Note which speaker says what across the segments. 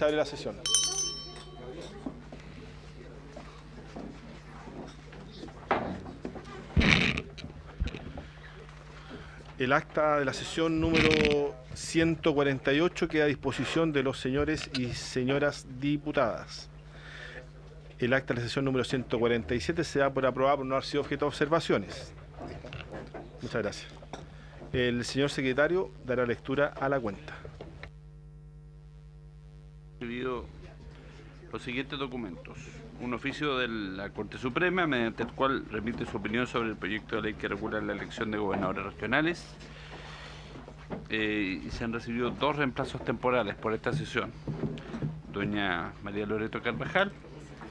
Speaker 1: Se abre la sesión. El acta de la sesión número 148 queda a disposición de los señores y señoras diputadas. El acta de la sesión número 147 se da por aprobada por no haber sido objeto de observaciones. Muchas gracias. El señor secretario dará lectura a la cuenta.
Speaker 2: Recibido los siguientes documentos. Un oficio de la Corte Suprema, mediante el cual remite su opinión sobre el proyecto de ley que regula la elección de gobernadores regionales. Y se han recibido 2 reemplazos temporales por esta sesión. Doña María Loreto Carvajal,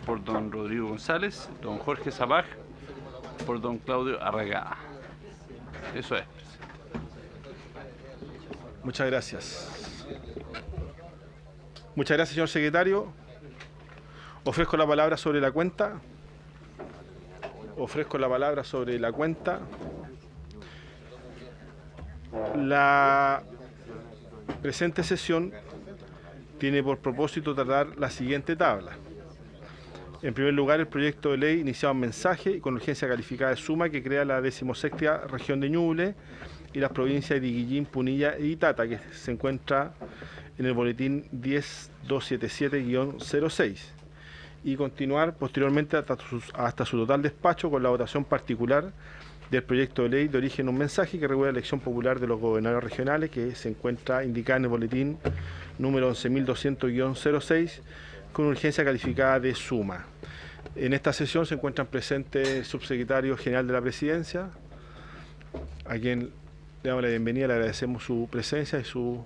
Speaker 2: por don Rodrigo González, don Jorge Sabaj, por don Claudio Arragada. Eso es.
Speaker 1: Muchas gracias. Muchas gracias, señor secretario. Ofrezco la palabra sobre la cuenta. Ofrezco la palabra sobre la cuenta. La presente sesión tiene por propósito tratar la siguiente tabla. En primer lugar, el proyecto de ley iniciado en mensaje y con urgencia calificada de suma que crea la 16ª región de Ñuble y las provincias de Iguillín, Punilla y Itata, que se encuentra en el boletín 10277-06, y continuar posteriormente hasta su total despacho con la votación particular del proyecto de ley de origen un mensaje que regula la elección popular de los gobernadores regionales, que se encuentra indicada en el boletín número 11200-06, con urgencia calificada de suma. En esta sesión se encuentran presentes el subsecretario general de la Presidencia, a quien le damos la bienvenida, le agradecemos su presencia, y sus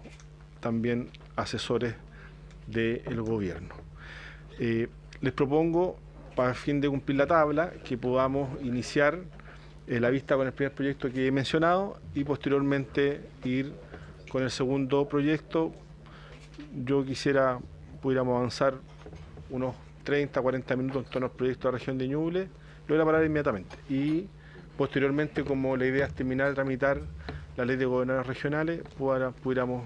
Speaker 1: también asesores del gobierno. Les propongo, para fin de cumplir la tabla, que podamos iniciar la vista con el primer proyecto que he mencionado y posteriormente ir con el segundo proyecto. Yo quisiera pudiéramos avanzar unos 30-40 minutos en torno al proyecto de la región de Ñuble. Le doy la palabra inmediatamente. Y posteriormente, como la idea es terminar de tramitar la ley de gobernadores regionales, pudiéramos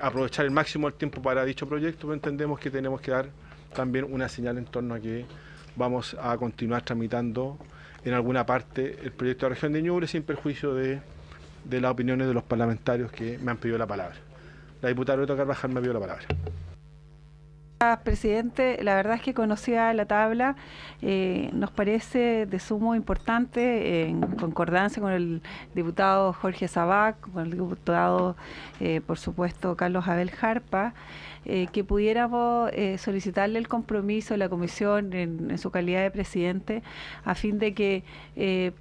Speaker 1: aprovechar el máximo del tiempo para dicho proyecto, pero entendemos que tenemos que dar también una señal en torno a que vamos a continuar tramitando en alguna parte el proyecto de la región de Ñuble sin perjuicio de las opiniones de los parlamentarios que me han pedido la palabra. La diputada Loreto Carvajal me ha pedido la palabra.
Speaker 3: Presidente, la verdad es que conocía la tabla, nos parece de sumo importante, en concordancia con el diputado Jorge Sabac, con el diputado, por supuesto, Carlos Abel Jarpa, que pudiéramos solicitarle el compromiso de la comisión en su calidad de presidente, a fin de que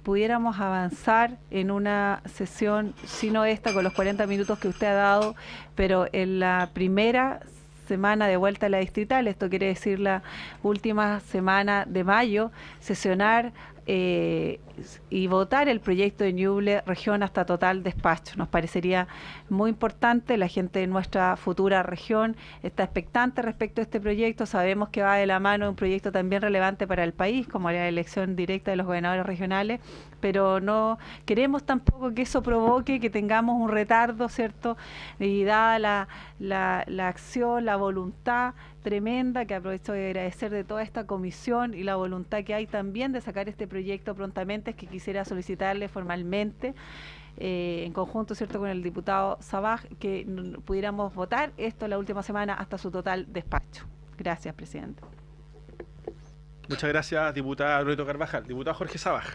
Speaker 3: pudiéramos avanzar en una sesión, si no esta, con los 40 minutos que usted ha dado, pero en la primera semana de vuelta a la distrital, esto quiere decir la última semana de mayo, sesionar y votar el proyecto de Ñuble región hasta total despacho. Nos parecería muy importante, la gente de nuestra futura región está expectante respecto a este proyecto, sabemos que va de la mano de un proyecto también relevante para el país, como la elección directa de los gobernadores regionales, pero no queremos tampoco que eso provoque que tengamos un retardo, ¿cierto? Y dada la acción, la voluntad tremenda, que aprovecho de agradecer de toda esta comisión y la voluntad que hay también de sacar este proyecto prontamente, es que quisiera solicitarle formalmente, en conjunto, ¿cierto?, con el diputado Sabaj, que pudiéramos votar esto la última semana hasta su total despacho. Gracias, presidente.
Speaker 1: Muchas gracias, diputada Loreto Carvajal. Diputado Jorge Sabaj.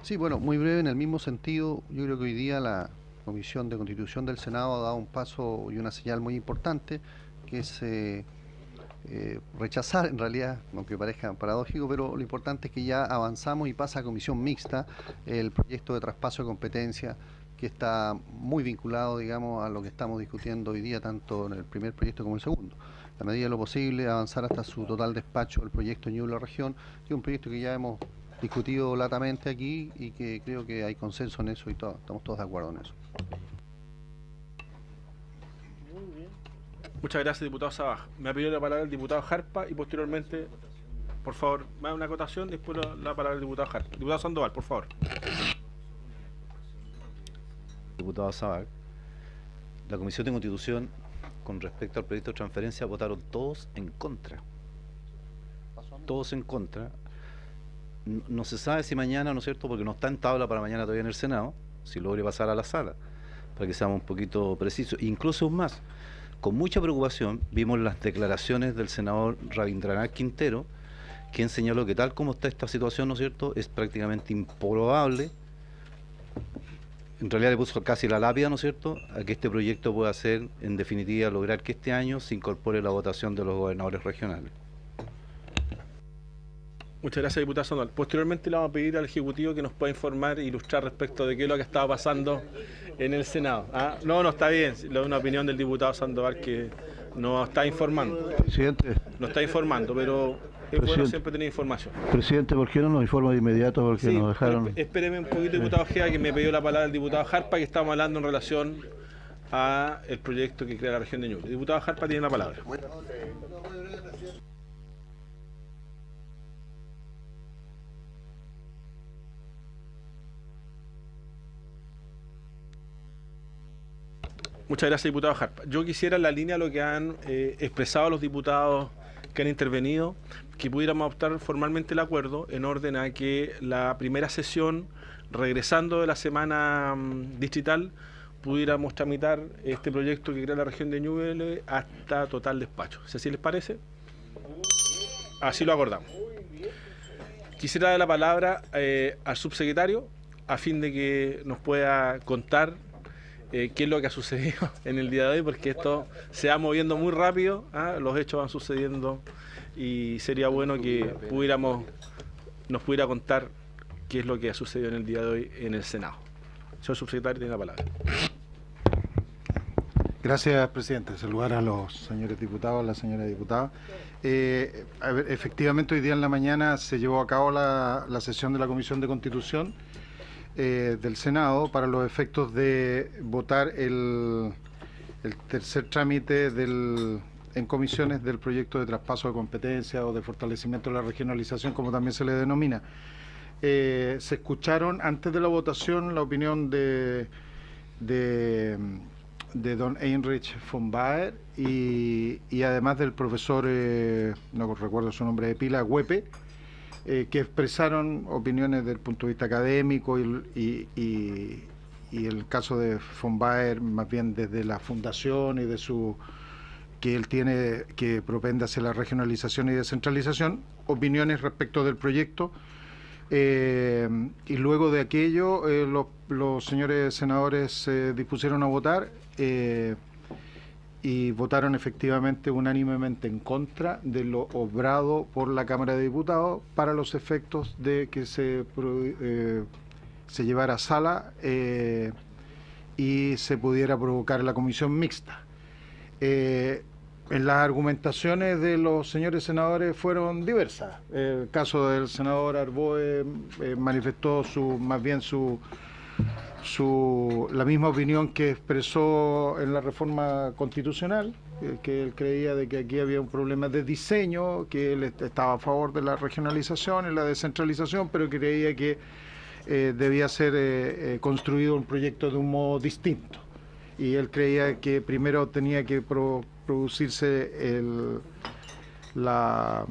Speaker 4: Sí, bueno, muy breve, en el mismo sentido, yo creo que hoy día la Comisión de Constitución del Senado ha dado un paso y una señal muy importante, que es rechazar, en realidad, aunque parezca paradójico, pero lo importante es que ya avanzamos y pasa a comisión mixta el proyecto de traspaso de competencia, que está muy vinculado, digamos, a lo que estamos discutiendo hoy día, tanto en el primer proyecto como en el segundo. A medida de lo posible, avanzar hasta su total despacho el proyecto Ñuble Región, que es un proyecto que ya hemos discutido latamente aquí y que creo que hay consenso en eso y estamos todos de acuerdo en eso.
Speaker 1: Muchas gracias, diputado Sabaj. Me ha pedido la palabra el diputado Jarpa y posteriormente, por favor, me da una acotación, después la palabra del diputado Jarpa. Diputado Sandoval, por favor.
Speaker 5: Diputado Sabaj, la Comisión de Constitución con respecto al proyecto de transferencia votaron todos en contra. Todos en contra. No se sabe si mañana, ¿no es cierto?, porque no está en tabla para mañana todavía en el Senado, si logre pasar a la sala, para que seamos un poquito precisos. Incluso aún más, con mucha preocupación vimos las declaraciones del senador Rabindranath Quintero, quien señaló que tal como está esta situación, ¿no es cierto?, es prácticamente improbable, en realidad le puso casi la lápida, ¿no es cierto?, a que este proyecto pueda ser, en definitiva, lograr que este año se incorpore la votación de los gobernadores regionales.
Speaker 1: Muchas gracias, diputado Sandoval. Posteriormente le vamos a pedir al Ejecutivo que nos pueda informar e ilustrar respecto de qué es lo que estaba pasando en el Senado. ¿Ah? No, está bien, es una opinión del diputado Sandoval que nos está informando.
Speaker 6: Presidente.
Speaker 1: Nos está informando, pero es bueno siempre tener información.
Speaker 6: Presidente, ¿por qué no nos informa de inmediato? Porque
Speaker 1: sí,
Speaker 6: nos dejaron...
Speaker 1: Espéreme un poquito, diputado Ojeda, que me pidió la palabra el diputado Jarpa, que estamos hablando en relación a el proyecto que crea la región de Ñuble. Diputado Jarpa tiene la palabra. Muchas gracias, diputado Jarpa. Yo quisiera, en la línea de lo que han expresado los diputados que han intervenido, que pudiéramos adoptar formalmente el acuerdo en orden a que la primera sesión, regresando de la semana distrital, pudiéramos tramitar este proyecto que crea la región de Ñuble hasta total despacho. ¿Si así les parece? Así lo acordamos. Quisiera dar la palabra al subsecretario a fin de que nos pueda contar qué es lo que ha sucedido en el día de hoy, porque esto se va moviendo muy rápido, los hechos van sucediendo y sería bueno que nos pudiera contar qué es lo que ha sucedido en el día de hoy en el Senado. Señor subsecretario, tiene la palabra.
Speaker 7: Gracias, presidente. Saludar a los señores diputados, a la señora diputada. Efectivamente, hoy día en la mañana se llevó a cabo la sesión de la Comisión de Constitución del Senado para los efectos de votar el tercer trámite en comisiones del proyecto de traspaso de competencia o de fortalecimiento de la regionalización, como también se le denomina. Se escucharon antes de la votación la opinión de don Heinrich von Baer y además del profesor, no recuerdo su nombre de pila, Huepe, que expresaron opiniones desde el punto de vista académico y el caso de von Baer más bien desde la fundación y de su que él tiene, que propende hacia la regionalización y descentralización, opiniones respecto del proyecto, y luego de aquello los señores senadores se dispusieron a votar y votaron efectivamente unánimemente en contra de lo obrado por la Cámara de Diputados para los efectos de que se llevara a sala y se pudiera provocar la comisión mixta. En las argumentaciones de los señores senadores fueron diversas. El caso del senador Arboe manifestó la misma opinión que expresó en la reforma constitucional, que él creía de que aquí había un problema de diseño, que él estaba a favor de la regionalización y la descentralización, pero creía que debía ser construido un proyecto de un modo distinto. Y él creía que primero tenía que producirse la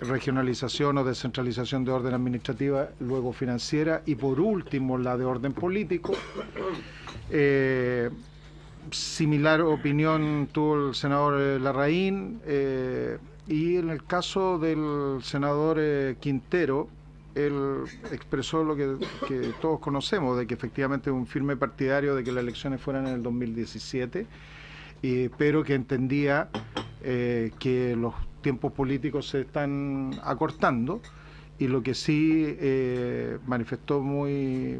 Speaker 7: regionalización o descentralización de orden administrativa, luego financiera y por último la de orden político. Similar opinión tuvo el senador Larraín y en el caso del senador Quintero, él expresó lo que todos conocemos, de que efectivamente es un firme partidario de que las elecciones fueran en el 2017, pero que entendía que los tiempos políticos se están acortando, y lo que sí manifestó muy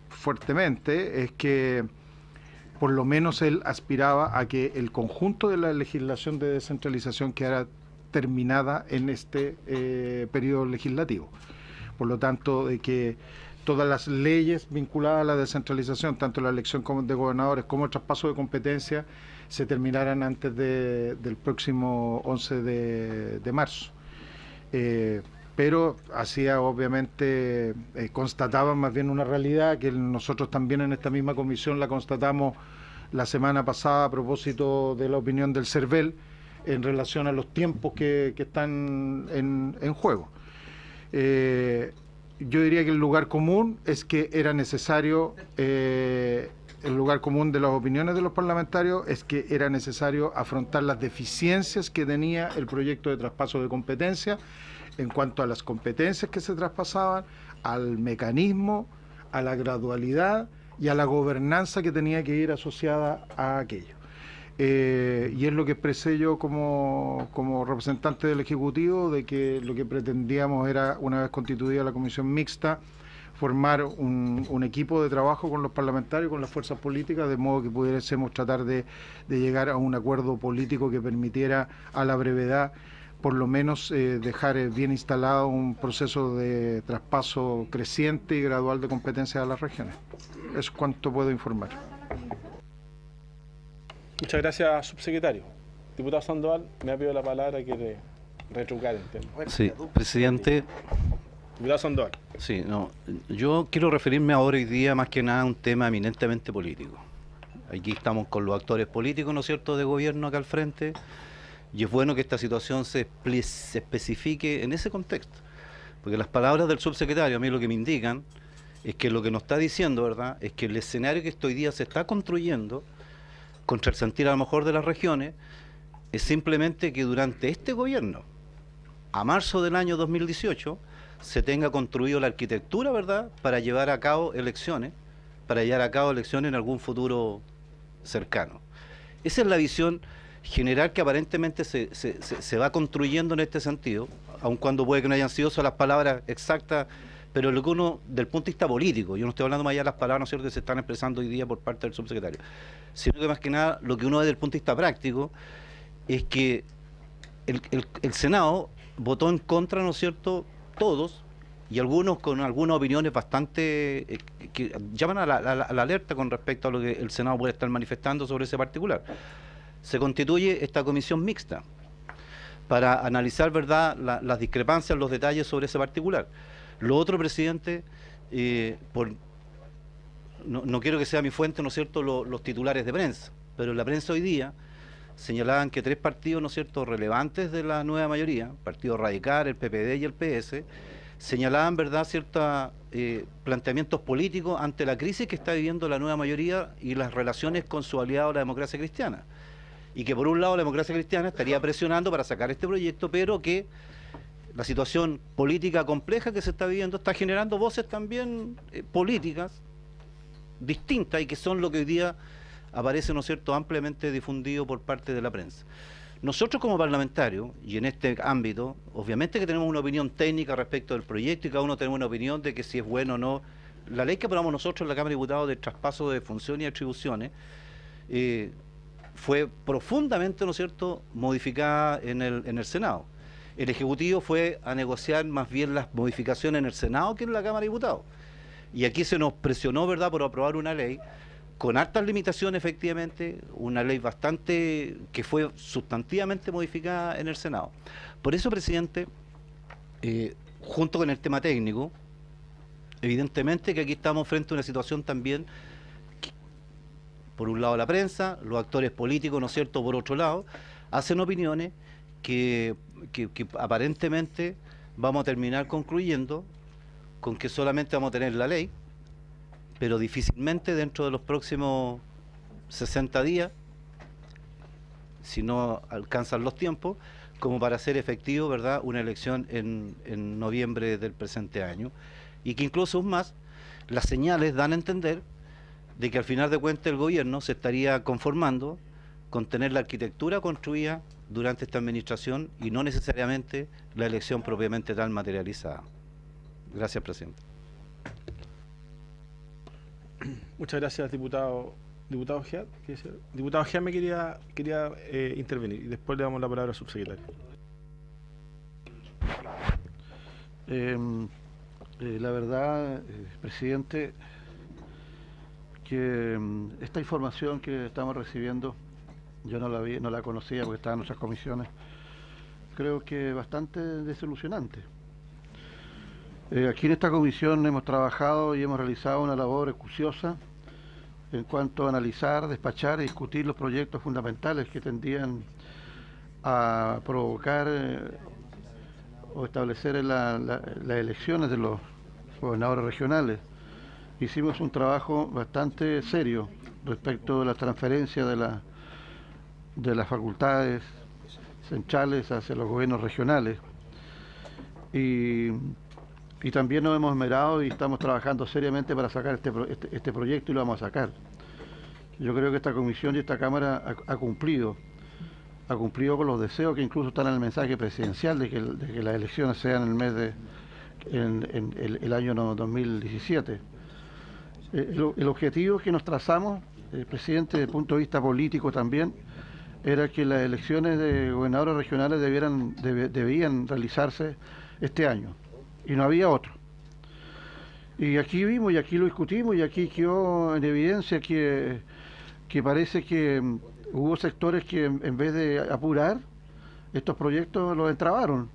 Speaker 7: fuertemente es que por lo menos él aspiraba a que el conjunto de la legislación de descentralización quedara terminada en este periodo legislativo. Por lo tanto, de que todas las leyes vinculadas a la descentralización, tanto la elección de gobernadores como el traspaso de competencias, se terminaran antes del próximo 11 de marzo. Pero hacía obviamente, constataban más bien una realidad que nosotros también en esta misma comisión la constatamos la semana pasada a propósito de la opinión del CERVEL en relación a los tiempos que están en juego. Yo diría que el lugar común es que era necesario, el lugar común de las opiniones de los parlamentarios es que era necesario afrontar las deficiencias que tenía el proyecto de traspaso de competencia en cuanto a las competencias que se traspasaban, al mecanismo, a la gradualidad y a la gobernanza que tenía que ir asociada a aquello. Y es lo que expresé yo como representante del Ejecutivo, de que lo que pretendíamos era, una vez constituida la comisión mixta, formar un equipo de trabajo con los parlamentarios, con las fuerzas políticas, de modo que pudiésemos tratar de llegar a un acuerdo político que permitiera a la brevedad por lo menos dejar bien instalado un proceso de traspaso creciente y gradual de competencias a las regiones. Eso es cuanto puedo informar.
Speaker 1: Muchas gracias, subsecretario. Diputado Sandoval, me ha pedido la palabra, quiere retrucar el tema.
Speaker 5: Sí, presidente.
Speaker 1: Diputado Sandoval.
Speaker 5: Sí, no, yo quiero referirme ahora hoy día más que nada a un tema eminentemente político. Aquí estamos con los actores políticos, ¿no es cierto?, de gobierno acá al frente, y es bueno que esta situación se especifique en ese contexto, porque las palabras del subsecretario a mí lo que me indican es que lo que nos está diciendo, ¿verdad?, es que el escenario que hoy día se está construyendo contra el sentir a lo mejor de las regiones es simplemente que durante este gobierno, a marzo del año 2018, se tenga construido la arquitectura, ¿verdad?, para llevar a cabo elecciones, en algún futuro cercano. Esa es la visión general que aparentemente se va construyendo en este sentido, aun cuando puede que no hayan sido esas las palabras exactas, pero lo que uno, del punto de vista político, yo no estoy hablando más allá de las palabras, ¿no es cierto?, que se están expresando hoy día por parte del subsecretario, sino que más que nada lo que uno ve desde el punto de vista práctico es que el Senado votó en contra, ¿no es cierto?, todos, y algunos con algunas opiniones bastante que llaman a la alerta con respecto a lo que el Senado puede estar manifestando sobre ese particular. Se constituye esta comisión mixta para analizar, ¿verdad?, las discrepancias, los detalles sobre ese particular. Lo otro, presidente, no quiero que sea mi fuente, ¿no es cierto?, los titulares de prensa, pero en la prensa hoy día señalaban que 3 partidos, ¿no es cierto?, relevantes de la nueva mayoría, Partido Radical, el PPD y el PS, señalaban, ¿verdad?, ciertos planteamientos políticos ante la crisis que está viviendo la nueva mayoría y las relaciones con su aliado, la democracia cristiana. Y que por un lado la democracia cristiana estaría presionando para sacar este proyecto, pero que la situación política compleja que se está viviendo está generando voces también políticas distintas y que son lo que hoy día aparece, ¿no es cierto?, ampliamente difundido por parte de la prensa. Nosotros como parlamentarios, y en este ámbito, obviamente que tenemos una opinión técnica respecto del proyecto y cada uno tenemos una opinión de que si es bueno o no. La ley que aprobamos nosotros en la Cámara de Diputados de traspaso de funciones y atribuciones fue profundamente, ¿no es cierto?, modificada en el Senado. El Ejecutivo fue a negociar más bien las modificaciones en el Senado que en la Cámara de Diputados. Y aquí se nos presionó, ¿verdad?, por aprobar una ley con hartas limitaciones, efectivamente, una ley bastante que fue sustantivamente modificada en el Senado. Por eso, presidente, junto con el tema técnico, evidentemente que aquí estamos frente a una situación también que, por un lado la prensa, los actores políticos, ¿no es cierto?, por otro lado, hacen opiniones que aparentemente vamos a terminar concluyendo con que solamente vamos a tener la ley, pero difícilmente dentro de los próximos 60 días, si no alcanzan los tiempos, como para hacer efectivo, ¿verdad?, una elección en noviembre del presente año, y que incluso aún más, las señales dan a entender de que al final de cuentas el gobierno se estaría conformando con tener la arquitectura construida durante esta administración y no necesariamente la elección propiamente tal materializada. Gracias, presidente.
Speaker 1: Muchas gracias, diputado. Diputado Giat, diputado Giat me quería intervenir y después le damos la palabra al subsecretario.
Speaker 6: La verdad, presidente, que esta información que estamos recibiendo, yo no la conocía porque estaba en nuestras comisiones, creo que es bastante desilusionante. Aquí en esta comisión hemos trabajado y hemos realizado una labor acuciosa en cuanto a analizar, despachar y discutir los proyectos fundamentales que tendían a provocar o establecer las elecciones de los gobernadores regionales. Hicimos un trabajo bastante serio respecto de la transferencia de las facultades centrales hacia los gobiernos regionales. Y también nos hemos esmerado y estamos trabajando seriamente para sacar este proyecto y lo vamos a sacar. Yo creo que esta comisión y esta Cámara ha cumplido con los deseos que incluso están en el mensaje presidencial de que las elecciones sean en el mes de el año 2017. El objetivo que nos trazamos, presidente, desde el punto de vista político también, era que las elecciones de gobernadores regionales debían realizarse este año, y no había otro. Y aquí vimos, y aquí lo discutimos, y aquí quedó en evidencia que parece que hubo sectores que en vez de apurar estos proyectos los entrabaron,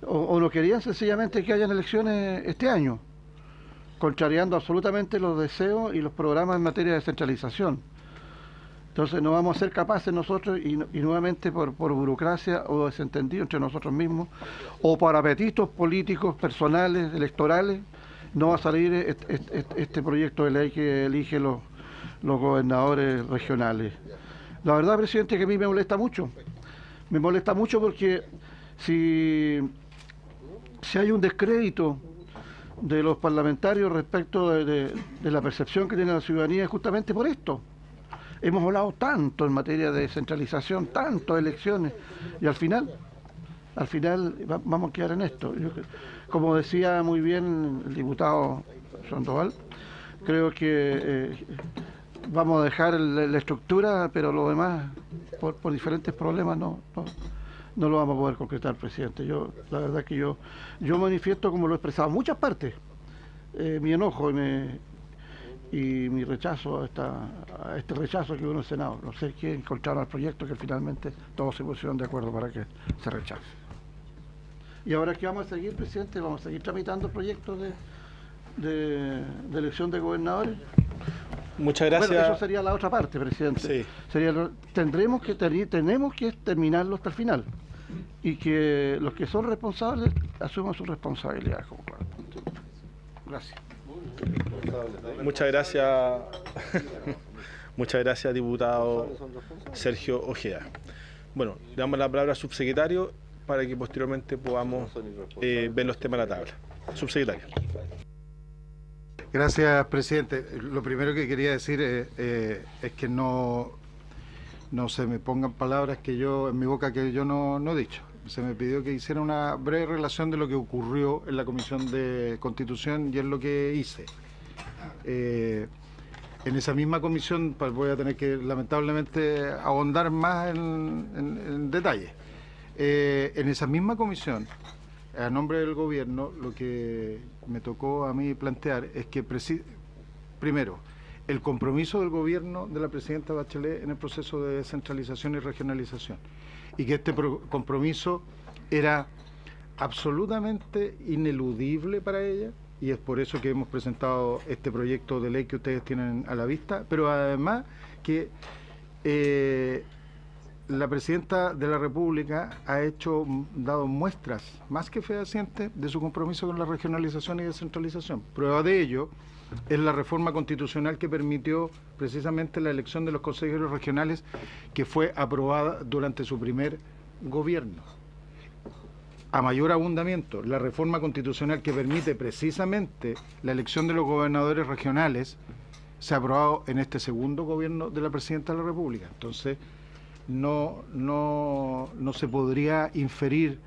Speaker 6: o no querían sencillamente que hayan elecciones este año, contrariando absolutamente los deseos y los programas en materia de descentralización. Entonces no vamos a ser capaces nosotros, y nuevamente por burocracia o desentendido entre nosotros mismos, o por apetitos políticos, personales, electorales, no va a salir este proyecto de ley que elige los gobernadores regionales. La verdad, presidente, que a mí me molesta mucho. Me molesta mucho porque si hay un descrédito de los parlamentarios respecto de la percepción que tiene la ciudadanía, es justamente por esto. Hemos hablado tanto en materia de descentralización, tanto de elecciones, y al final vamos a quedar en esto. Como decía muy bien el diputado Sandoval, creo que vamos a dejar la estructura, pero lo demás, por diferentes problemas, no lo vamos a poder concretar, presidente. La verdad que yo manifiesto, como lo he expresado en muchas partes, mi enojo y mi rechazo a este rechazo que hubo en el Senado. No sé qué encontraron al proyecto, que finalmente todos se pusieron de acuerdo para que se rechace. Y ahora, ¿qué vamos a seguir, presidente? ¿Vamos a seguir tramitando proyectos de elección de gobernadores?
Speaker 1: Muchas gracias.
Speaker 6: Bueno, eso sería la otra parte, presidente.
Speaker 1: Sí.
Speaker 6: Tenemos que terminarlo hasta el final, y que los que son responsables asuman su responsabilidad como corresponde. Gracias.
Speaker 1: Muchas gracias. Muchas gracias, diputado Sergio Ojeda. Bueno, le damos la palabra al subsecretario para que posteriormente podamos ver los temas de la tabla. Subsecretario.
Speaker 7: Gracias, presidente. Lo primero que quería decir es que no se me pongan palabras en mi boca que yo no he dicho. Se me pidió que hiciera una breve relación de lo que ocurrió en la Comisión de Constitución, y es lo que hice. En esa misma comisión, pues voy a tener que lamentablemente ahondar más en detalle. En esa misma comisión, a nombre del gobierno, lo que me tocó a mí plantear es que, primero, el compromiso del gobierno de la presidenta Bachelet en el proceso de descentralización y regionalización, y que este compromiso era absolutamente ineludible para ella, y es por eso que hemos presentado este proyecto de ley que ustedes tienen a la vista, pero además que la presidenta de la República ha dado muestras más que fehacientes de su compromiso con la regionalización y descentralización. Prueba de ello es la reforma constitucional que permitió precisamente la elección de los consejeros regionales, que fue aprobada durante su primer gobierno. A mayor abundamiento, la reforma constitucional que permite precisamente la elección de los gobernadores regionales se ha aprobado en este segundo gobierno de la presidenta de la República. Entonces, no se podría inferir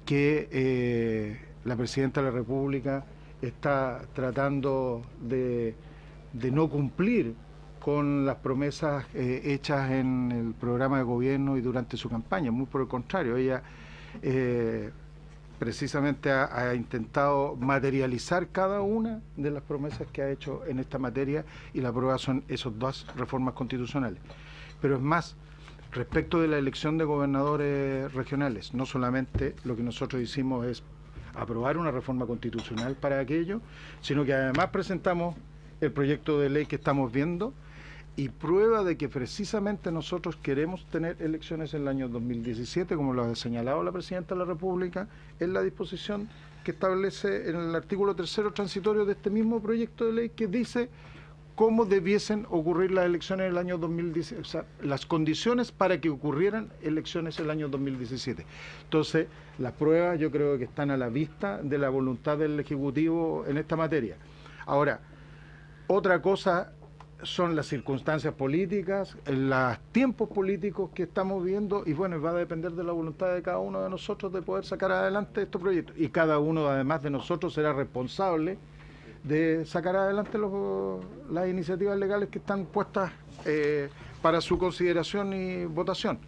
Speaker 7: que la presidenta de la República está tratando de no cumplir con las promesas hechas en el programa de gobierno y durante su campaña. Muy por el contrario, ella precisamente ha intentado materializar cada una de las promesas que ha hecho en esta materia, y la prueba son esas dos reformas constitucionales. Pero es más, respecto de la elección de gobernadores regionales, no solamente lo que nosotros hicimos es aprobar una reforma constitucional para aquello, sino que además presentamos el proyecto de ley que estamos viendo y prueba de que precisamente nosotros queremos tener elecciones en el año 2017, como lo ha señalado la Presidenta de la República, en la disposición que establece en el artículo 3º transitorio de este mismo proyecto de ley, que dice cómo debiesen ocurrir las elecciones en el año 2017, o sea, las condiciones para que ocurrieran elecciones en el año 2017. Entonces, las pruebas yo creo que están a la vista de la voluntad del Ejecutivo en esta materia. Ahora, otra cosa son las circunstancias políticas, los tiempos políticos que estamos viendo, y bueno, va a depender de la voluntad de cada uno de nosotros de poder sacar adelante estos proyectos. Y cada uno, además de nosotros, será responsable de sacar adelante las iniciativas legales que están puestas para su consideración y votación.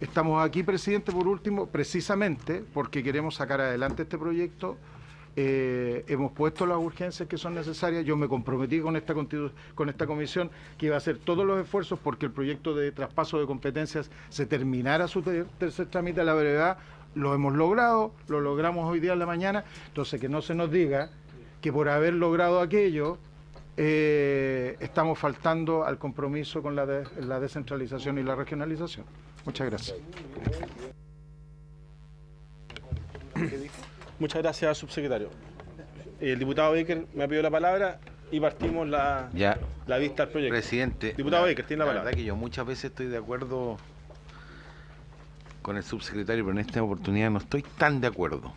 Speaker 7: Estamos aquí, presidente, por último, precisamente porque queremos sacar adelante este proyecto. Hemos puesto las urgencias que son necesarias. Yo me comprometí con esta comisión que iba a hacer todos los esfuerzos porque el proyecto de traspaso de competencias se terminara su tercer trámite a la brevedad. Lo hemos logrado, lo logramos hoy día en la mañana. Entonces, que no se nos diga que por haber logrado aquello estamos faltando al compromiso con la descentralización y la regionalización. Muchas gracias.
Speaker 1: Muchas gracias, subsecretario. El diputado Baker me ha pedido la palabra y partimos la vista al proyecto.
Speaker 8: Presidente,
Speaker 1: Diputado Baker, tiene la palabra.
Speaker 8: La verdad que yo muchas veces estoy de acuerdo con el subsecretario, pero en esta oportunidad no estoy tan de acuerdo.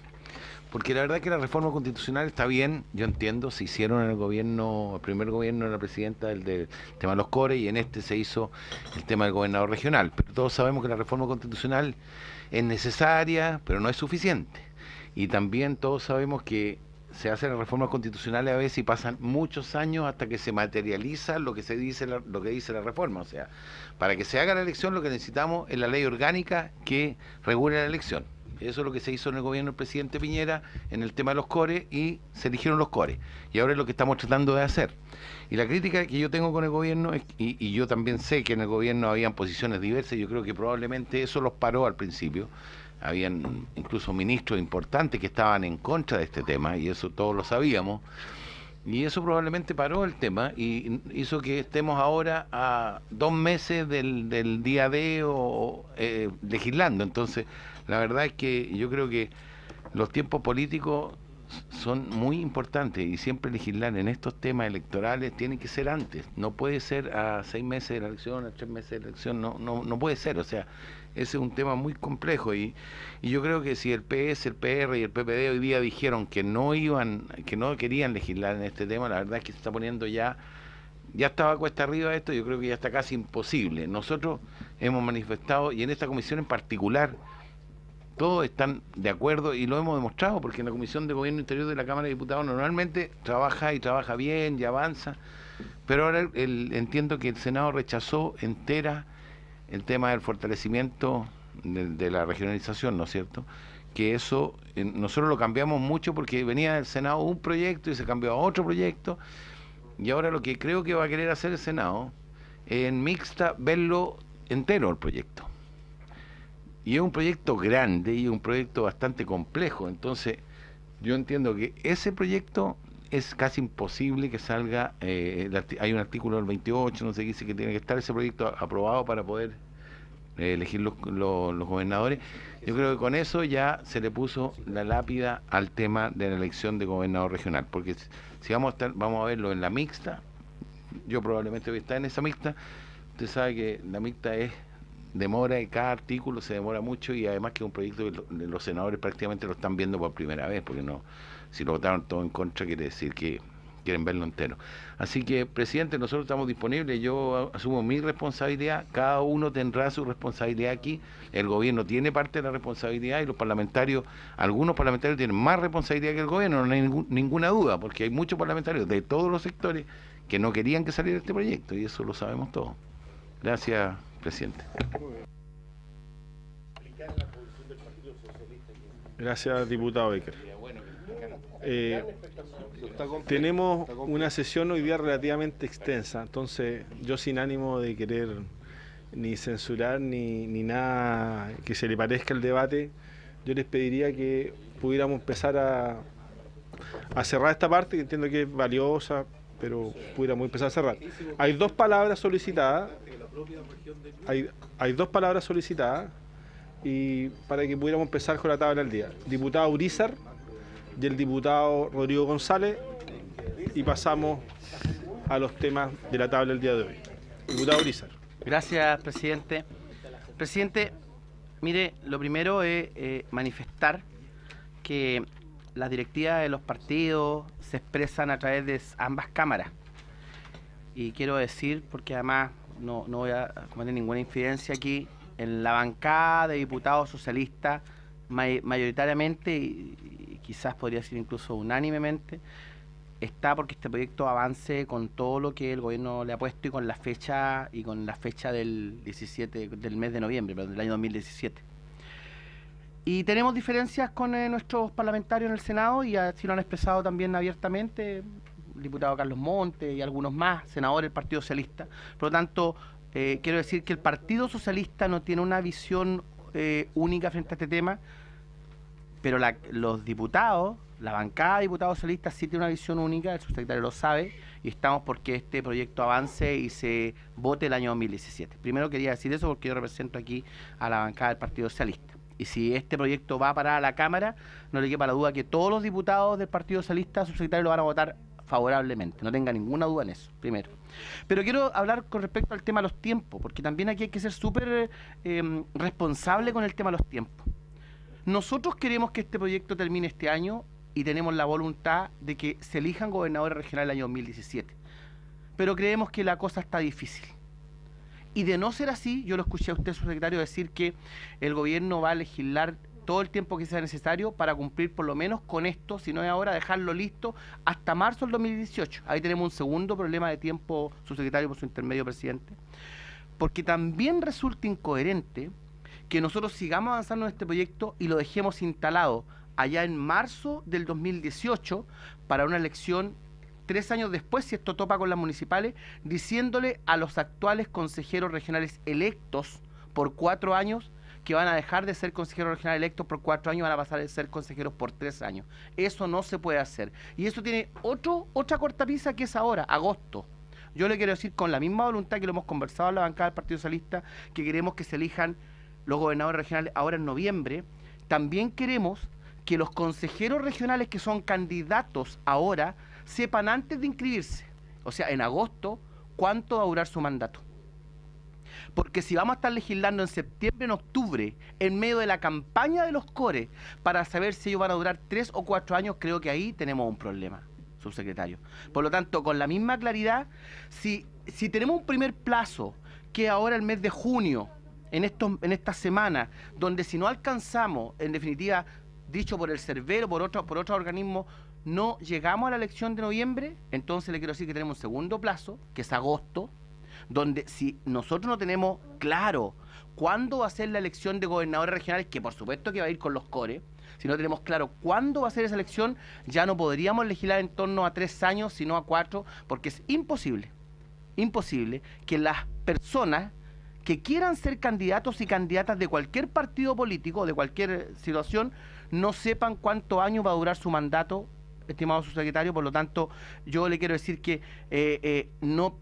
Speaker 8: Porque la verdad que la reforma constitucional está bien, yo entiendo, se hicieron en el gobierno, el primer gobierno de la presidenta, el del tema de los CORE, y en este se hizo el tema del gobernador regional. Pero todos sabemos que la reforma constitucional es necesaria, pero no es suficiente. Y también todos sabemos que se hacen las reformas constitucionales a veces y pasan muchos años hasta que se materializa lo que dice la reforma. O sea, para que se haga la elección lo que necesitamos es la ley orgánica que regule la elección. Eso es lo que se hizo en el gobierno del presidente Piñera en el tema de los CORE, y se eligieron los CORE. Y ahora es lo que estamos tratando de hacer. Y la crítica que yo tengo con el gobierno, y yo también sé que en el gobierno habían posiciones diversas, yo creo que probablemente eso los paró al principio. Habían incluso ministros importantes que estaban en contra de este tema, y eso todos lo sabíamos. Y eso probablemente paró el tema y hizo que estemos ahora a 2 meses del día D legislando. Entonces, la verdad es que yo creo que los tiempos políticos son muy importantes, y siempre legislar en estos temas electorales tiene que ser antes. No puede ser a 6 meses de la elección, a 3 meses de la elección, no puede ser. O sea, ese es un tema muy complejo, y yo creo que si el PS, el PR y el PPD hoy día dijeron que no querían legislar en este tema, la verdad es que se está poniendo ya estaba cuesta arriba esto, yo creo que ya está casi imposible. Nosotros hemos manifestado, y en esta comisión en particular, todos están de acuerdo y lo hemos demostrado, porque en la Comisión de Gobierno Interior de la Cámara de Diputados normalmente trabaja bien y avanza, pero ahora entiendo que el Senado rechazó entera el tema del fortalecimiento de la regionalización, ¿no es cierto? Que eso nosotros lo cambiamos mucho porque venía del Senado un proyecto y se cambió a otro proyecto, y ahora lo que creo que va a querer hacer el Senado en mixta, verlo entero el proyecto. Y es un proyecto grande y un proyecto bastante complejo, entonces yo entiendo que ese proyecto es casi imposible que salga, hay un artículo del 28, no sé qué, dice que tiene que estar ese proyecto aprobado para poder elegir los gobernadores. Yo creo que con eso ya se le puso la lápida al tema de la elección de gobernador regional, porque si vamos a verlo en la mixta, yo probablemente voy a estar en esa mixta. Usted sabe que la mixta demora, y cada artículo se demora mucho, y además que es un proyecto que los senadores prácticamente lo están viendo por primera vez, porque si lo votaron todo en contra quiere decir que quieren verlo entero. Así que, presidente, nosotros estamos disponibles, yo asumo mi responsabilidad, cada uno tendrá su responsabilidad aquí, el gobierno tiene parte de la responsabilidad, y los parlamentarios, algunos parlamentarios tienen más responsabilidad que el gobierno, no hay ninguna duda, porque hay muchos parlamentarios de todos los sectores que no querían que saliera este proyecto, y eso lo sabemos todos. Gracias, presidente.
Speaker 1: Gracias, diputado Baker. Tenemos una sesión hoy día relativamente extensa, entonces yo, sin ánimo de querer ni censurar ni nada que se le parezca el debate, yo les pediría que pudiéramos empezar a cerrar esta parte, que entiendo que es valiosa pero pudiéramos empezar a cerrar. Hay dos palabras solicitadas. Hay dos palabras solicitadas y para que pudiéramos empezar con la tabla del día. Diputado Urizar y el diputado Rodrigo González, y pasamos a los temas de la tabla del día de hoy. Diputado Urizar.
Speaker 9: Gracias, presidente. Presidente, mire, lo primero es manifestar que las directivas de los partidos se expresan a través de ambas cámaras. Y quiero decir, porque además no voy a cometer ninguna infidencia aquí, en la bancada de diputados socialistas, mayoritariamente, y quizás podría ser incluso unánimemente, está porque este proyecto avance con todo lo que el gobierno le ha puesto y con la fecha del 17 del mes de noviembre, perdón, del año 2017. Y tenemos diferencias con nuestros parlamentarios en el Senado, y así lo han expresado también abiertamente el diputado Carlos Montes y algunos más, senadores del Partido Socialista. Por lo tanto, quiero decir que el Partido Socialista no tiene una visión única frente a este tema, pero los diputados, la bancada de diputados socialistas sí tiene una visión única, el subsecretario lo sabe, y estamos porque este proyecto avance y se vote el año 2017. Primero quería decir eso porque yo represento aquí a la bancada del Partido Socialista. Y si este proyecto va a parar a la Cámara, no le quepa la duda que todos los diputados del Partido Socialista, subsecretario, lo van a votar favorablemente. No tenga ninguna duda en eso, primero. Pero quiero hablar con respecto al tema de los tiempos, porque también aquí hay que ser súper responsable con el tema de los tiempos. Nosotros queremos que este proyecto termine este año y tenemos la voluntad de que se elijan gobernadores regionales el año 2017. Pero creemos que la cosa está difícil. Y de no ser así, yo lo escuché a usted, subsecretario, decir que el gobierno va a legislar todo el tiempo que sea necesario para cumplir por lo menos con esto, si no es ahora, dejarlo listo hasta marzo del 2018. Ahí tenemos un segundo problema de tiempo, subsecretario, por su intermedio, presidente. Porque también resulta incoherente que nosotros sigamos avanzando en este proyecto y lo dejemos instalado allá en marzo del 2018 para una elección 3 años después, si esto topa con las municipales, diciéndole a los actuales consejeros regionales electos por 4 años que van a dejar de ser consejeros regionales electos por 4 años, van a pasar a ser consejeros por 3 años. Eso no se puede hacer. Y eso tiene otra cortapisa, que es ahora, agosto. Yo le quiero decir con la misma voluntad que lo hemos conversado en la bancada del Partido Socialista, que queremos que se elijan los gobernadores regionales ahora en noviembre. También queremos que los consejeros regionales que son candidatos ahora sepan antes de inscribirse, o sea, en agosto, cuánto va a durar su mandato. Porque si vamos a estar legislando en septiembre, en octubre, en medio de la campaña de los CORE, para saber si ellos van a durar 3 o 4 años, creo que ahí tenemos un problema, subsecretario. Por lo tanto, con la misma claridad, si tenemos un primer plazo, que ahora el mes de junio, en esta semana, donde si no alcanzamos, en definitiva, dicho por el Cervero, por otro organismo, no llegamos a la elección de noviembre, entonces le quiero decir que tenemos un segundo plazo, que es agosto, donde si nosotros no tenemos claro cuándo va a ser la elección de gobernadores regionales, que por supuesto que va a ir con los CORE, si no tenemos claro cuándo va a ser esa elección, ya no podríamos legislar en torno a 3 años, sino a 4, porque es imposible que las personas que quieran ser candidatos y candidatas de cualquier partido político, de cualquier situación, no sepan cuántos años va a durar su mandato, estimado subsecretario. Por lo tanto, yo le quiero decir que no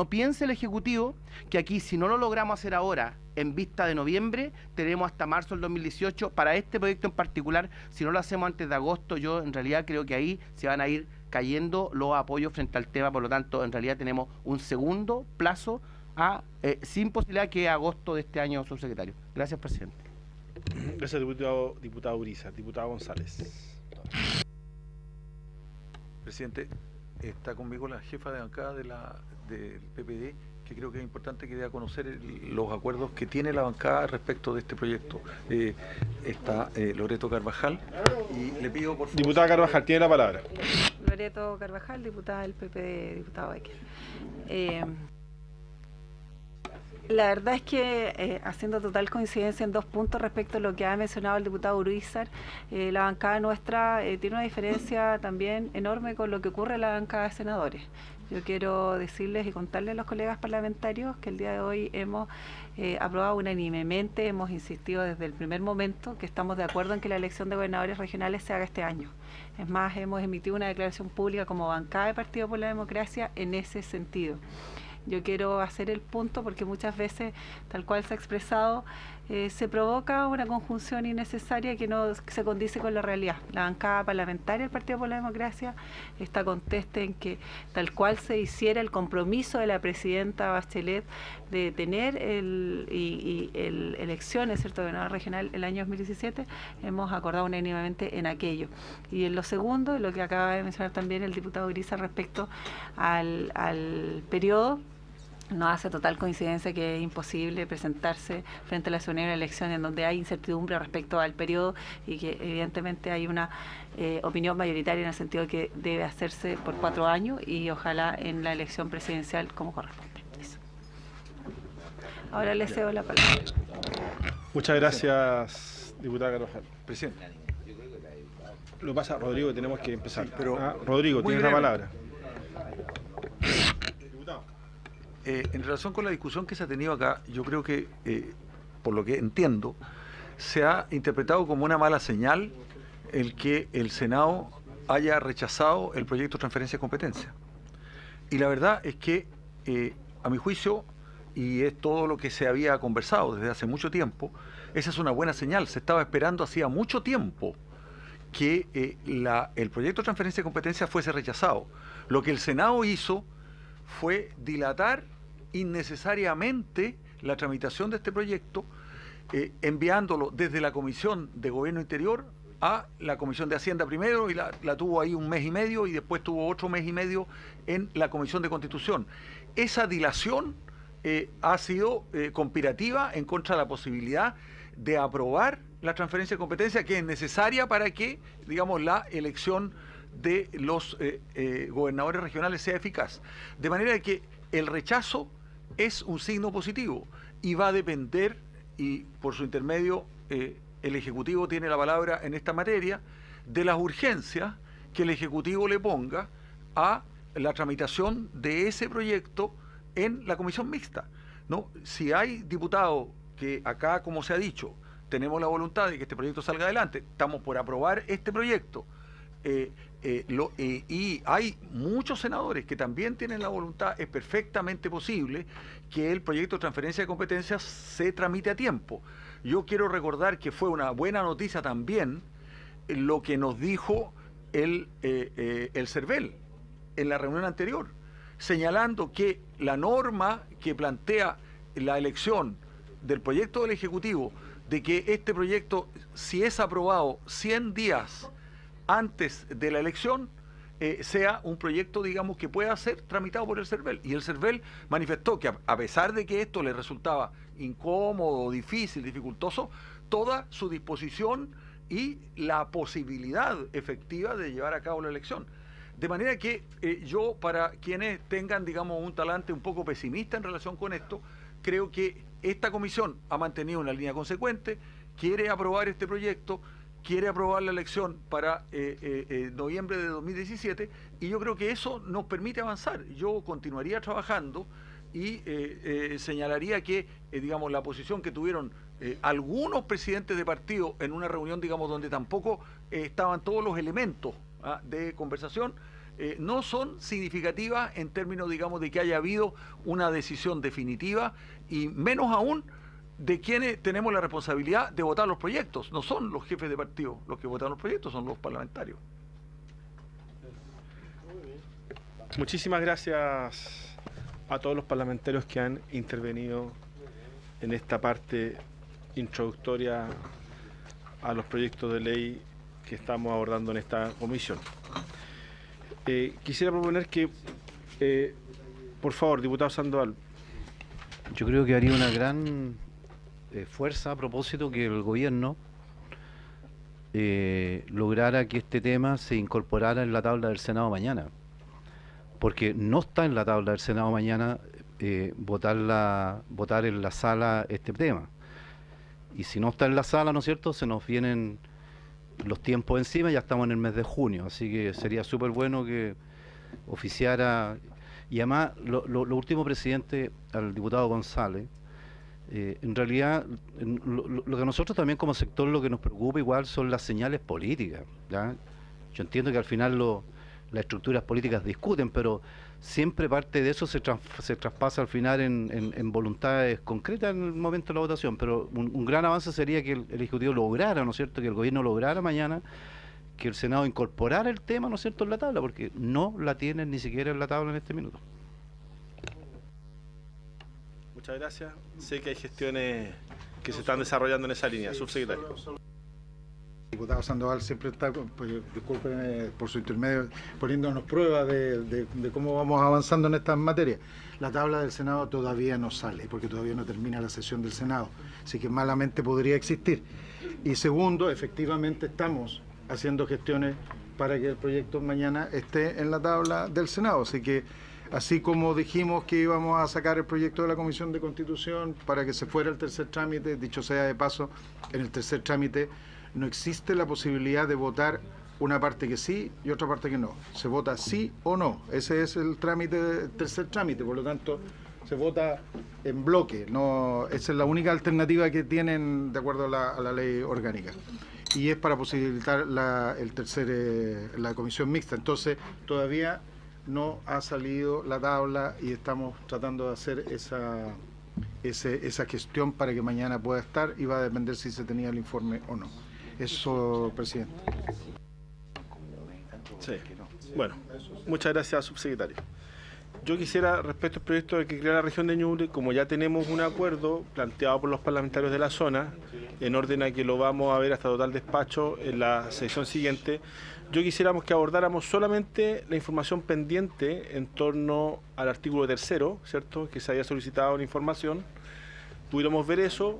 Speaker 9: piense el Ejecutivo que aquí, si no lo logramos hacer ahora, en vista de noviembre, tenemos hasta marzo del 2018 para este proyecto en particular. Si no lo hacemos antes de agosto, yo en realidad creo que ahí se van a ir cayendo los apoyos frente al tema. Por lo tanto, en realidad tenemos un segundo plazo sin posibilidad, que es agosto de este año, subsecretario. Gracias, presidente.
Speaker 1: Gracias, diputado Urizar. Diputado González.
Speaker 10: Presidente, está conmigo la jefa de bancada del PPD, que creo que es importante que dé a conocer los acuerdos que tiene la bancada respecto de este proyecto. Está Loreto Carvajal, y le pido por favor...
Speaker 1: Diputada Carvajal, tiene la palabra.
Speaker 3: Loreto Carvajal, diputada del PPD, diputado Becker. La verdad es que, haciendo total coincidencia en 2 puntos respecto a lo que ha mencionado el diputado Urizar, la bancada nuestra tiene una diferencia también enorme con lo que ocurre en la bancada de senadores. Yo quiero decirles y contarles a los colegas parlamentarios que el día de hoy hemos aprobado unánimemente, hemos insistido desde el primer momento que estamos de acuerdo en que la elección de gobernadores regionales se haga este año. Es más, hemos emitido una declaración pública como bancada de Partido por la Democracia en ese sentido. Yo quiero hacer el punto porque muchas veces, tal cual se ha expresado, se provoca una conjunción innecesaria que no se condice con la realidad. La bancada parlamentaria del Partido por la Democracia está contesta en que tal cual se hiciera el compromiso de la presidenta Bachelet de tener elecciones, ¿cierto?, de gobernador regional el año 2017, hemos acordado unánimemente en aquello. Y en lo segundo, lo que acaba de mencionar también el diputado Urizar respecto al periodo, nos hace total coincidencia que es imposible presentarse frente a la ciudadanía en una elección en donde hay incertidumbre respecto al periodo y que evidentemente hay una opinión mayoritaria en el sentido de que debe hacerse por 4 años y ojalá en la elección presidencial como corresponde. Eso. Ahora le cedo la palabra.
Speaker 1: Muchas gracias, diputada Carvajal.
Speaker 10: Presidente.
Speaker 1: Lo pasa, Rodrigo, tenemos que empezar.
Speaker 10: Sí, pero
Speaker 1: Rodrigo, tienes la palabra.
Speaker 10: En relación con la discusión que se ha tenido acá, yo creo que, por lo que entiendo, se ha interpretado como una mala señal el que el Senado haya rechazado el proyecto de transferencia de competencia. Y la verdad es que, a mi juicio, y es todo lo que se había conversado desde hace mucho tiempo, esa es una buena señal. Se estaba esperando hacía mucho tiempo que el proyecto de transferencia de competencia fuese rechazado. Lo que el Senado hizo fue dilatar innecesariamente la tramitación de este proyecto, enviándolo desde la Comisión de Gobierno Interior a la Comisión de Hacienda primero, y la tuvo ahí 1 mes y medio, y después tuvo otro 1 mes y medio en la Comisión de Constitución. Esa dilación ha sido conspirativa en contra de la posibilidad de aprobar la transferencia de competencia que es necesaria para que, digamos, la elección de los gobernadores regionales sea eficaz. De manera que el rechazo es un signo positivo y va a depender, y por su intermedio el Ejecutivo tiene la palabra en esta materia, de las urgencias que el Ejecutivo le ponga a la tramitación de ese proyecto en la comisión mixta, ¿no? Si hay diputados que acá, como se ha dicho, tenemos la voluntad de que este proyecto salga adelante, estamos por aprobar este proyecto, y hay muchos senadores que también tienen la voluntad, es perfectamente posible que el proyecto de transferencia de competencias se tramite a tiempo. Yo quiero recordar que fue una buena noticia también lo que nos dijo el CERVEL en la reunión anterior, señalando que la norma que plantea la elección del proyecto del Ejecutivo, de que este proyecto, si es aprobado 100 días antes de la elección, sea un proyecto, digamos, que pueda ser tramitado por el CERVEL. Y el CERVEL manifestó que a pesar de que esto le resultaba incómodo, difícil, dificultoso, toda su disposición y la posibilidad efectiva de llevar a cabo la elección. De manera que yo, para quienes tengan, digamos, un talante un poco pesimista en relación con esto, creo que esta comisión ha mantenido una línea consecuente, quiere aprobar este proyecto, quiere aprobar la elección para noviembre de 2017, y yo creo que eso nos permite avanzar. Yo continuaría trabajando y señalaría que, digamos, la posición que tuvieron algunos presidentes de partido en una reunión, digamos, donde tampoco estaban todos los elementos de conversación, no son significativas en términos, digamos, de que haya habido una decisión definitiva, y menos aún de quienes tenemos la responsabilidad de votar los proyectos. No son los jefes de partido los que votan los proyectos, son los parlamentarios.
Speaker 1: Muchísimas gracias a todos los parlamentarios que han intervenido en esta parte introductoria a los proyectos de ley que estamos abordando en esta comisión. Quisiera proponer que, por favor, diputado Sandoval.
Speaker 5: Yo creo que haría una gran fuerza a propósito que el gobierno lograra que este tema se incorporara en la tabla del Senado mañana, porque no está en la tabla del Senado mañana votar en la sala este tema. Y si no está en la sala, ¿no es cierto?, se nos vienen los tiempos encima, ya estamos en el mes de junio, así que sería súper bueno que oficiara. Y además, lo último, presidente, al diputado González, en realidad, lo que a nosotros también como sector lo que nos preocupa igual son las señales políticas, ¿ya? Yo entiendo que al final las estructuras políticas discuten, pero siempre parte de eso se traspasa al final en voluntades concretas en el momento de la votación. Pero un gran avance sería que el Ejecutivo lograra, ¿no es cierto?, que el Gobierno lograra mañana que el Senado incorporara el tema, ¿no es cierto?, en la tabla, porque no la tienen ni siquiera en la tabla en este minuto.
Speaker 1: Muchas gracias. Sé que hay gestiones que se están desarrollando en esa línea. Subsecretario.
Speaker 7: El diputado Sandoval siempre está, pues, discúlpenme por su intermedio, poniéndonos pruebas de cómo vamos avanzando en estas materias. La tabla del Senado todavía no sale, porque todavía no termina la sesión del Senado, así que malamente podría existir. Y segundo, efectivamente estamos haciendo gestiones para que el proyecto mañana esté en la tabla del Senado, así que así como dijimos que íbamos a sacar el proyecto de la Comisión de Constitución para que se fuera el tercer trámite, dicho sea de paso, en el tercer trámite no existe la posibilidad de votar una parte que sí y otra parte que no. Se vota sí o no. Ese es el trámite, el tercer trámite, por lo tanto se vota en bloque. No, esa es la única alternativa que tienen de acuerdo a la ley orgánica. Y es para posibilitar la comisión mixta. Entonces todavía no ha salido la tabla y estamos tratando de hacer esa gestión para que mañana pueda estar, y va a depender si se tenía el informe o no. Eso, presidente.
Speaker 1: Sí. Bueno, muchas gracias, subsecretario. Yo quisiera, respecto al proyecto de que crea la región de Ñuble, como ya tenemos un acuerdo planteado por los parlamentarios de la zona, en orden a que lo vamos a ver hasta total despacho en la sesión siguiente, yo quisiéramos que abordáramos solamente la información pendiente en torno al artículo 3º, ¿cierto?, que se había solicitado la información, pudiéramos ver eso,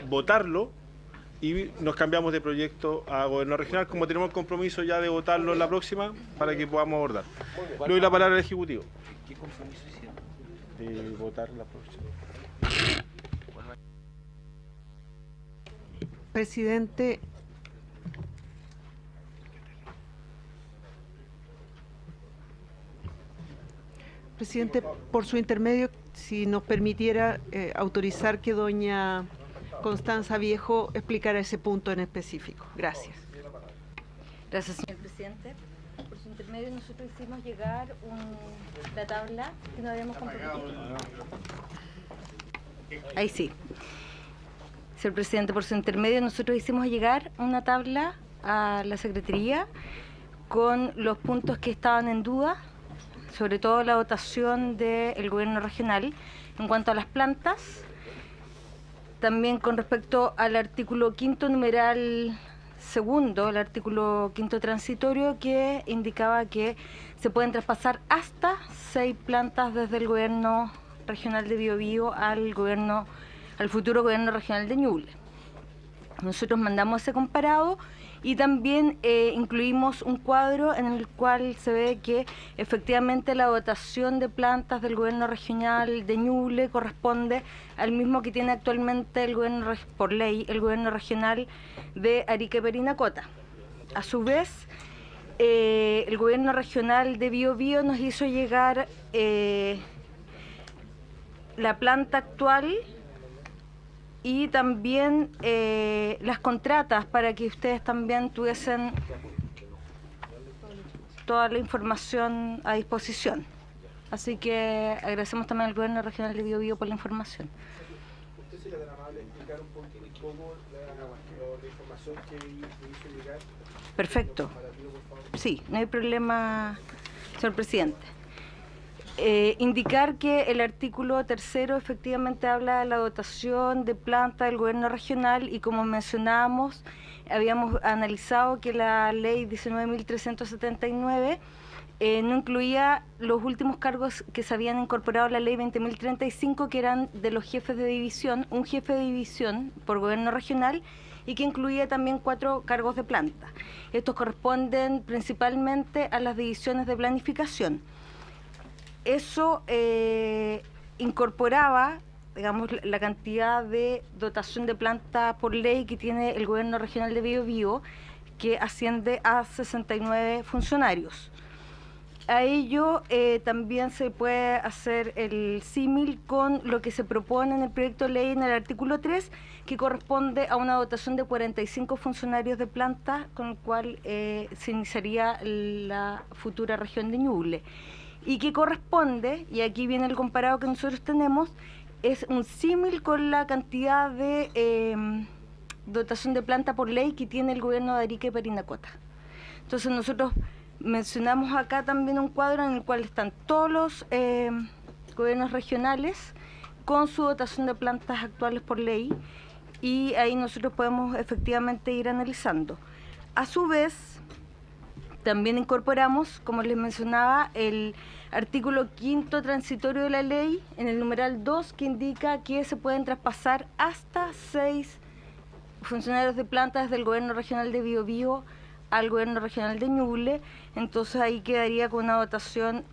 Speaker 1: votarlo, y nos cambiamos de proyecto a gobierno regional, como tenemos el compromiso ya de votarlo en la próxima, para que podamos abordar. Le doy la palabra al Ejecutivo.
Speaker 2: ¿Qué compromiso hicieron?
Speaker 1: De votar la próxima.
Speaker 11: Presidente, por su intermedio, si nos permitiera autorizar que doña Constanza Viejo explicara ese punto en específico. Gracias.
Speaker 12: Gracias, señor presidente. Por su intermedio, nosotros hicimos llegar la tabla que nos habíamos comprometido. Ahí sí. Señor presidente, por su intermedio, nosotros hicimos llegar una tabla a la Secretaría con los puntos que estaban en duda, sobre todo la votación del gobierno regional en cuanto a las plantas. También con respecto al artículo 5º numeral segundo, el artículo 5º transitorio, que indicaba que se pueden traspasar hasta 6 plantas desde el gobierno regional de Biobío al futuro gobierno regional de Ñuble. Nosotros mandamos ese comparado y también incluimos un cuadro en el cual se ve que efectivamente la dotación de plantas del gobierno regional de Ñuble corresponde al mismo que tiene actualmente el gobierno, por ley, el gobierno regional de Arica y Parinacota. A su vez, el gobierno regional de Biobío nos hizo llegar la planta actual y también las contratas, para que ustedes también tuviesen toda la información a disposición. Así que agradecemos también al gobierno regional de Biobío por la información.
Speaker 1: ¿Usted sería tan amable de explicar un poco la información que hizo llegar?
Speaker 12: Perfecto. Sí, no hay problema, señor presidente. Indicar que el artículo 3º efectivamente habla de la dotación de planta del gobierno regional, y como mencionábamos, habíamos analizado que la ley 19.379 no incluía los últimos cargos que se habían incorporado a la ley 20.035, que eran de los jefes de división, un jefe de división por gobierno regional, y que incluía también 4 cargos de planta. Estos corresponden principalmente a las divisiones de planificación. Eso incorporaba, digamos, la cantidad de dotación de planta por ley que tiene el gobierno regional de Biobío, que asciende a 69 funcionarios. A ello también se puede hacer el símil con lo que se propone en el proyecto de ley en el artículo 3, que corresponde a una dotación de 45 funcionarios de planta, con el cual se iniciaría la futura región de Ñuble. Y que corresponde, y aquí viene el comparado que nosotros tenemos, es un símil con la cantidad de dotación de planta por ley que tiene el gobierno de Arica y Parinacota. Entonces nosotros mencionamos acá también un cuadro en el cual están todos los gobiernos regionales con su dotación de plantas actuales por ley, y ahí nosotros podemos efectivamente ir analizando. A su vez, también incorporamos, como les mencionaba, el artículo 5º transitorio de la ley, en el numeral 2, que indica que se pueden traspasar hasta 6 funcionarios de planta desde el gobierno regional de Biobío al gobierno regional de Ñuble. Entonces ahí quedaría con una dotación,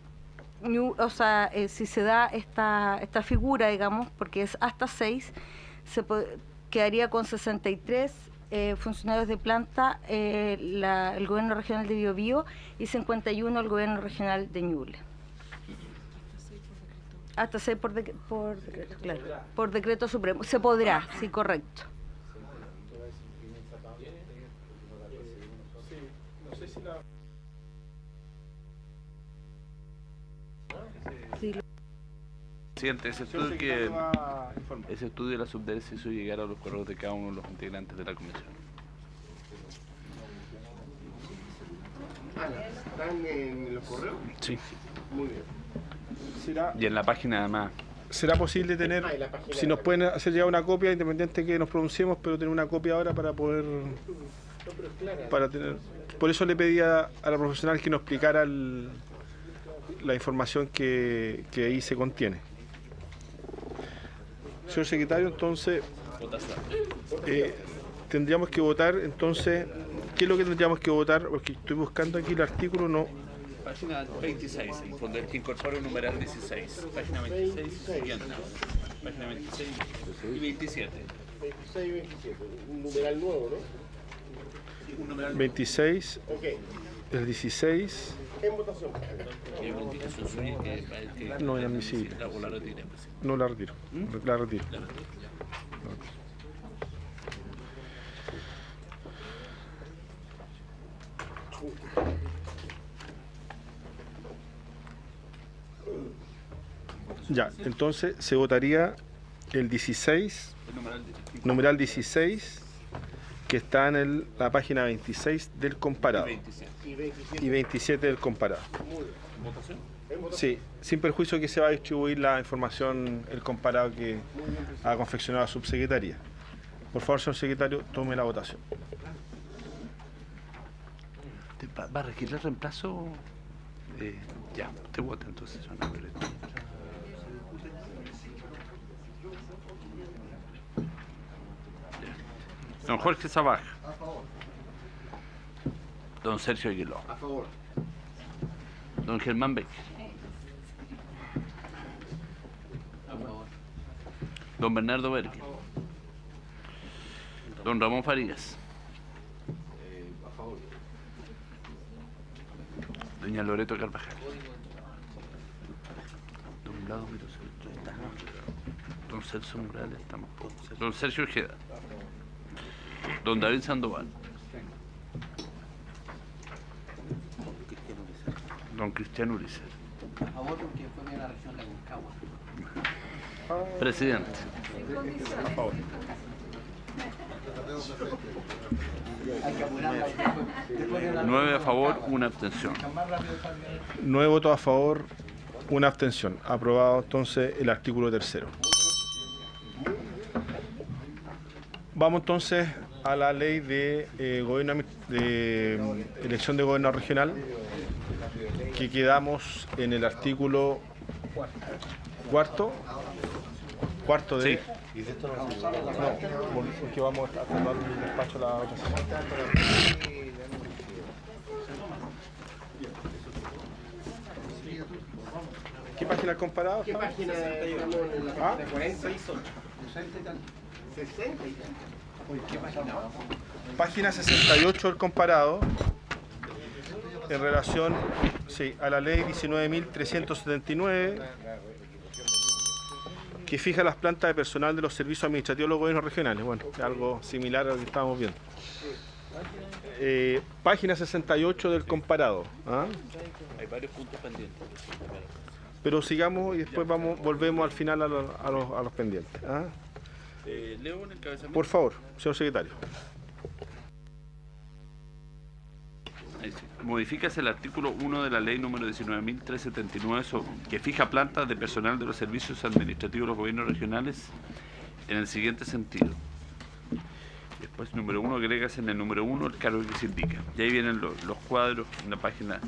Speaker 12: o sea, si se da esta figura, digamos, porque es hasta 6, quedaría con 63 funcionarios de planta el gobierno regional de Biobío y 51 el gobierno regional de Ñuble. Hasta 6 por decreto, claro, por decreto supremo. Se podrá, sí, correcto. Sí.
Speaker 2: Presidente, ese estudio de la subdere se hizo llegar a los correos de cada uno de los integrantes de la comisión.
Speaker 1: ¿Están en los correos?
Speaker 2: Sí.
Speaker 1: Muy bien.
Speaker 2: Y en la página además.
Speaker 1: ¿Será posible tener, si nos pueden hacer llegar una copia, independiente que nos pronunciemos, pero tener una copia ahora para poder, tener? Por eso le pedí a la profesional que nos explicara la información que ahí se contiene. Señor secretario, entonces tendríamos que votar, entonces, ¿qué es lo que tendríamos que votar? Porque estoy buscando aquí el artículo, no.
Speaker 2: Página 26, en fondo, el que incorpora el numeral 16. Página 26, siguiente. Página 26 y 27.
Speaker 1: 26 y 27, un numeral nuevo, ¿no? Un numeral 26, okay. El 16. ¿En votación? No es admisible. No la retiro. La retiro. Ya, entonces se votaría el 16, numeral 16, que está en la página 26 del comparado. Y 27 del comparado. Sí, sin perjuicio que se va a distribuir la información, el comparado que ha confeccionado la subsecretaría. Por favor, señor secretario, tome la votación.
Speaker 2: ¿Va a requerir el reemplazo? Ya, te vota entonces. Don Jorge Sabaj.
Speaker 13: A favor.
Speaker 2: Don Sergio Aguiló.
Speaker 13: A favor.
Speaker 2: Don Germán Beck.
Speaker 9: A favor.
Speaker 2: Don Bernardo Berger. Don Ramón Farías.
Speaker 13: A favor.
Speaker 2: Doña Loreto Carvajal. Don Vladimir. Don Celso Morales, estamos. Don Sergio Ojeda. Don David Sandoval. Don Cristiano Urizar.
Speaker 9: A favor porque fue la región de Aconcagua.
Speaker 2: Presidente.
Speaker 1: A favor.
Speaker 2: 9 a favor, 1 abstención.
Speaker 1: 9 votos a favor, 1 abstención. Aprobado entonces el artículo 3º. Vamos entonces a la ley de elección de gobierno regional, que quedamos en el artículo cuarto de...
Speaker 2: Sí.
Speaker 1: No, porque vamos a tomar el despacho la otra semana. ¿Qué pasa? página del comparado?
Speaker 14: ¿Qué página estamos en la página 40? 60 y tanto. ¿Qué página?
Speaker 1: Página 68 del comparado, en relación a la ley 19.379, que fija las plantas de personal de los servicios administrativos de los gobiernos regionales. Bueno, algo similar a lo que estábamos viendo. Página 68 del comparado. ¿Ah?
Speaker 2: Hay varios puntos pendientes.
Speaker 1: Pero sigamos y después volvemos al final a los pendientes. ¿Ah?
Speaker 2: Leo un encabezamiento.
Speaker 1: Por favor, señor secretario.
Speaker 2: Modifícase el artículo 1 de la ley número 19.379 que fija plantas de personal de los servicios administrativos de los gobiernos regionales en el siguiente sentido. Después, número 1, agregas en el número 1 el cargo que se indica. Y ahí vienen los cuadros en la página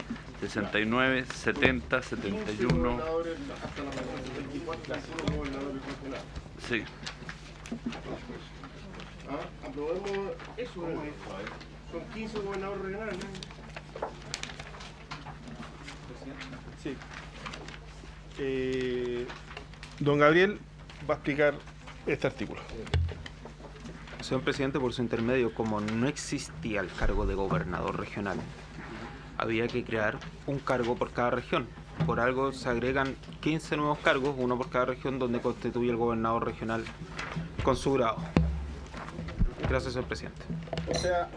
Speaker 2: 69, 70, 71. Sí.
Speaker 14: Aprobemos eso. Son 15 gobernadores regionales.
Speaker 1: Sí. Don Gabriel va a explicar este artículo.
Speaker 15: Señor presidente, por su intermedio, como no existía el cargo de gobernador regional, había que crear un cargo por cada región. Por algo se agregan 15 nuevos cargos, uno por cada región, donde constituye el gobernador regional con su grado. Gracias, señor presidente.
Speaker 1: O sea,